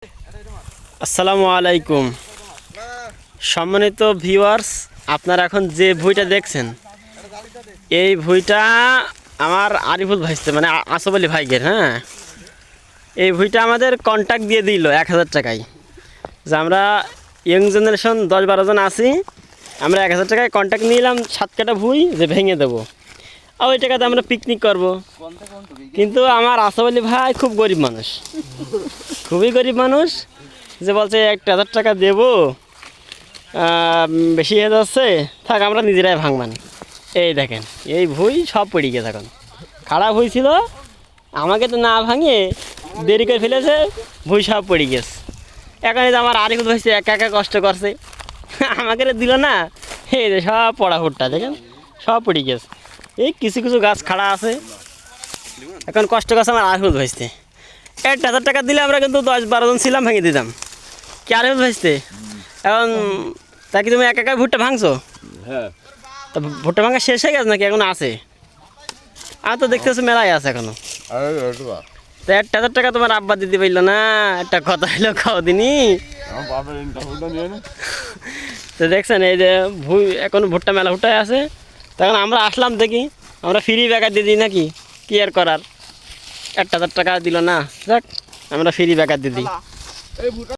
আসসালামু আলাইকুম সম্মানিত ভিউয়ার্স, আপনারা এখন যে ভুঁইটা দেখছেন এই ভুঁইটা আমার আরিফুল ভাইস্তে মানে আসফ আলী ভাইয়ের। হ্যাঁ, এই ভুঁইটা আমাদের কন্ট্যাক্ট দিয়ে দিল 1000 টাকায়, যে আমরা ইয়ং জেনারেশন 10-12 জন আছি, আমরা 1000 টাকায় কন্ট্যাক্ট নিলাম 7 কাটা ভুঁই যে ভেঙে দেবো, আর ওই টাকাতে আমরা পিকনিক করব। কিন্তু আমার আসফ আলী ভাই খুব গরিব মানুষ, খুবই গরিব মানুষ, যে বলছে 1000 টাকা দেবো, বেশি হয়ে যাচ্ছে, থাক আমরা নিজেরাই ভাঙবান। এই দেখেন এই ভুঁই সব পড়ে গেছে, এখন খারাপ হয়েছিল, আমাকে তো না ভাঙিয়ে দেরি করে ফেলেছে, ভুঁই সব পড়ে গেছে। এখন এই যে আমার আরিফুল ভাই একা একা কষ্ট করছে, আমাকে দিল না, এই যে সব পড়া ফুটটা দেখেন সব পড়ে গেছে। এই কিছু কিছু গাছ খাড়া আছে, এখন কষ্ট করছে আমার আরিফুল ভাইতে। 1000 টাকা দিলে আমরা কিন্তু 10-12 জন ছিলাম, ভেঙে দিতাম কি আরিফুল ভাইতে। এখন তা কি তুমি একা একা ভুট্টা ভাঙছো? হ্যাঁ, তা ভুট্টা ভাঙা শেষ হয়ে গেছে নাকি এখন আছে? আর তো দেখতেছো মেলাই আছে এখনো। তা 1000 টাকা তোমার আব্বা দিতে পারলো না, একটা কথা হইলো খাও দিনই। তো দেখছেন এই যে ভুই এখন ভুট্টা মেলা ভুট্টায় আছে, তখন আমরা আসলাম দেখি আমরা ফ্রি বেকার দিয়ে দিই নাকি, কি আর করার। 1000 টাকা দিল না, যাক আমরা ফ্রি বেকার দিয়ে দিই।